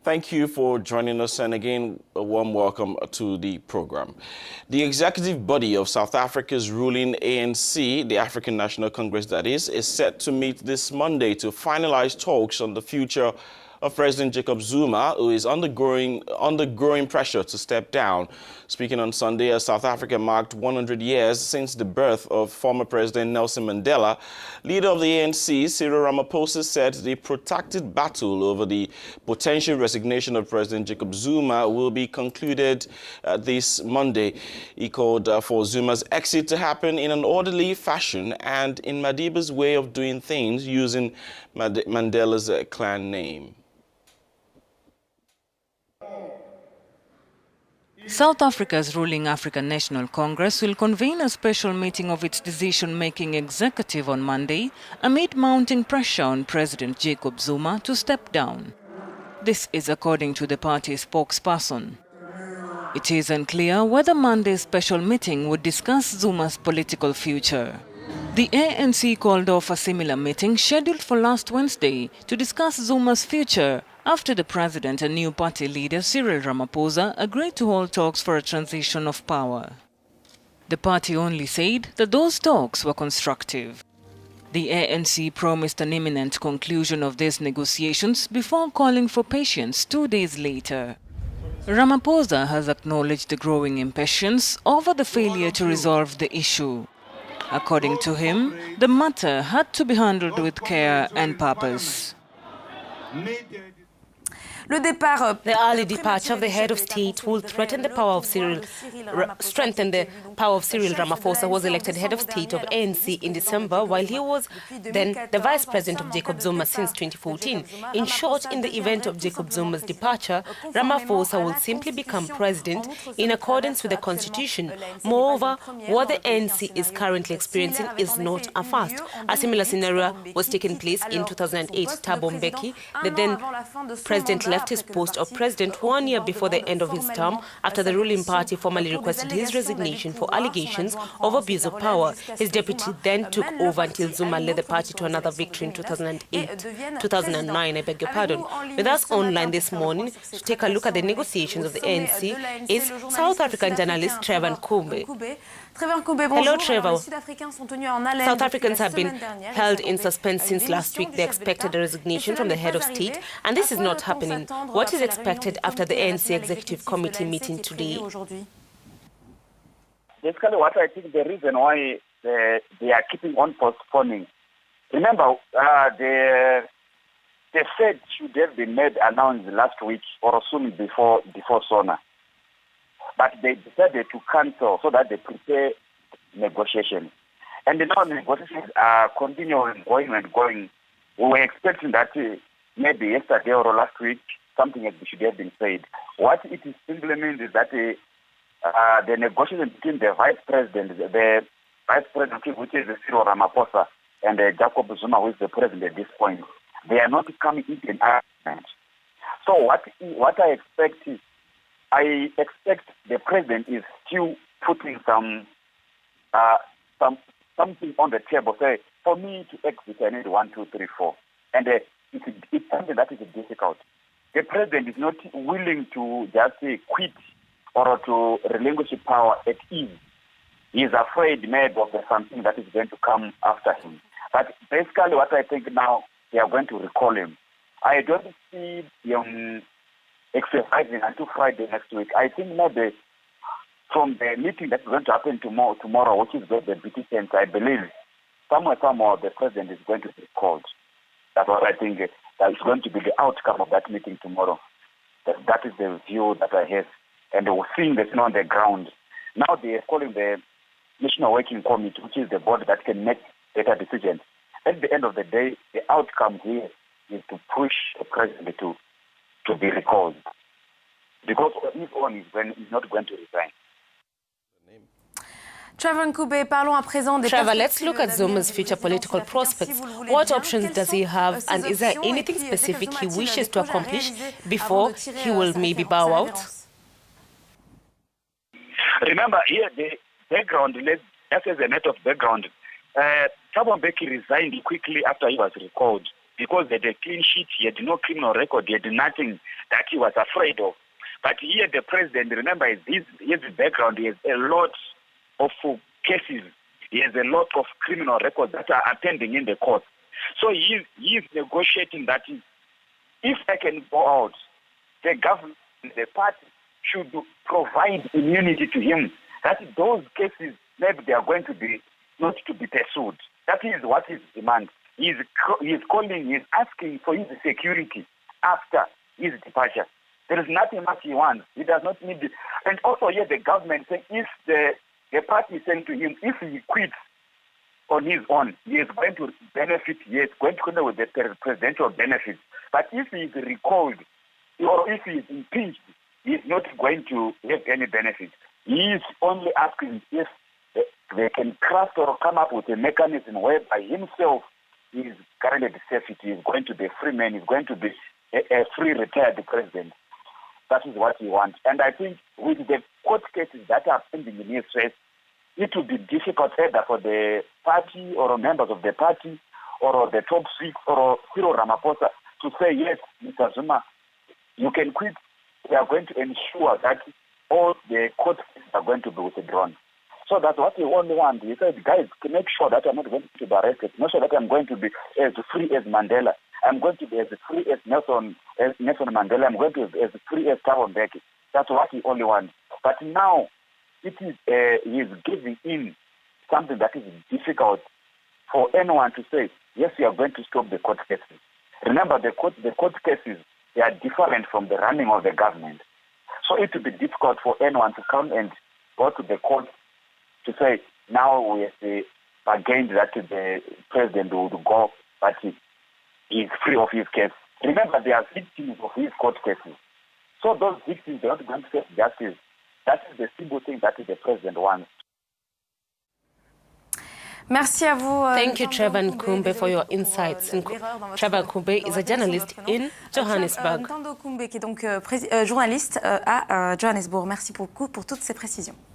Thank you for joining us, and again, a warm welcome to the program. The executive body of South Africa's ruling ANC, the African National Congress that is set to meet this Monday to finalize talks on the future of President Jacob Zuma, who is undergoing pressure to step down. Speaking on Sunday, as South Africa marked 100 years since the birth of former President Nelson Mandela, leader of the ANC, Cyril Ramaphosa, said the protracted battle over the potential resignation of President Jacob Zuma will be concluded this Monday. He called for Zuma's exit to happen in an orderly fashion and in Madiba's way of doing things, using Mandela's clan name. South Africa's ruling African National Congress will convene a special meeting of its decision-making executive on Monday amid mounting pressure on President Jacob Zuma to step down. This is according to the party's spokesperson. It is unclear whether Monday's special meeting would discuss Zuma's political future. The ANC called off a similar meeting scheduled for last Wednesday to discuss Zuma's future after the president and new party leader Cyril Ramaphosa agreed to hold talks for a transition of power. The party only said that those talks were constructive. The ANC promised an imminent conclusion of these negotiations before calling for patience 2 days later. Ramaphosa has acknowledged the growing impatience over the failure to resolve the issue. According to him, the matter had to be handled with care and purpose. The early departure of the head of state will strengthen the power of Cyril Ramaphosa, who was elected head of state of ANC in December, while he was then the vice president of Jacob Zuma since 2014. In short, in the event of Jacob Zuma's departure, Ramaphosa will simply become president in accordance with the constitution. Moreover, what the ANC is currently experiencing is not a first. A similar scenario was taking place in 2008. Ntando Ncube, the then president, left his post of president 1 year before the end of his term after the ruling party formally requested his resignation for allegations of abuse of power. His deputy then took over until Zuma led the party to another victory in 2009, I beg your pardon. With us online this morning to take a look at the negotiations of the ANC is South African journalist Ntando Ncube. Hello, Trevor. South Africans have been held in suspense since last week. They expected a resignation from the head of state, and this is not happening. What is expected after the ANC Executive Committee meeting today? Basically, what I think the reason why they are keeping on postponing. Remember, the Fed should have been announced last week or soon before SONA. But they decided to cancel so that they prepare negotiations. And now negotiations are continuing, going. We were expecting that maybe yesterday or last week, something should have been said. What it is simply means is that the negotiation between the vice president, which is Cyril Ramaphosa, and Jacob Zuma, who is the president at this point, they are not coming into an agreement. So what I expect is, the president is still putting something on the table. Say, for me to exit, I need 1, 2, 3, 4. And it's something that is difficult. The president is not willing to just quit or to relinquish power at ease. He is afraid maybe of something that is going to come after him. But basically what I think now, they are going to recall him. I don't see exercising until Friday next week. I think maybe from the meeting that's going to happen tomorrow, which is the BT Center, I believe somewhere the president is going to be called. That's what I think that is going to be the outcome of that meeting tomorrow. That is the view that I have. And we're seeing this on the ground. Now they are calling the National Working Committee, which is the body that can make better decisions. At the end of the day, the outcome here is to push the president to be recalled. Because his own is not going to resign. Trevor, let's look at Zuma's future political prospects. What options does he have, and is there anything specific he wishes to accomplish before he will maybe bow out? Remember, here the background, just as a matter of background, Thabo Mbeki resigned quickly after he was recalled because he had a clean sheet, he had no criminal record, he had nothing. that he was afraid of. But here the president, remember, his background, he has a lot of cases. He has a lot of criminal records that are pending in the court. So he is negotiating that if I can go out, the government, the party should provide immunity to him. That those cases, maybe they are going to be not to be pursued. That is what his demand. He is asking for his security after his departure. There is nothing much he wants. He does not need it. And also here the government saying if the party is saying to him, if he quits on his own, he is going to benefit, he is going to come with the presidential benefits. But if he is recalled or if he is impeached, he is not going to have any benefit. He is only asking if they can craft or come up with a mechanism whereby himself is currently safety, he is going to be a free man, he is going to be a free retired president. That is what he wants. And I think with the court cases that are pending in his case, it will be difficult either for the party or members of the party or the top six or Cyril Ramaphosa to say, yes, Mr. Zuma, you can quit. We are going to ensure that all the court cases are going to be withdrawn. So that's what we only want. He said, guys, make sure that I'm not going to be arrested. Make sure that I'm going to be as free as Mandela. I'm going to be as free as Nelson Mandela. I'm going to be as free as Thabo Mbeki. That's what he only wants. But now, he is giving in something that is difficult for anyone to say, yes, we are going to stop the court cases. Remember, the court cases, they are different from the running of the government. So it will be difficult for anyone to come and go to the court to say, now we have bargained that the president would go, but he is free of his case. Remember, they are victims of his court cases. So those victims, they are not going to face justice. That is the simple thing that the president wants. Merci à vous. Thank you, Trevor Ncube, for your insights. Trevor Ncube is a journalist in Johannesburg. Ntando Ncube, qui est donc journaliste à Johannesburg. Merci beaucoup pour toutes ces précisions.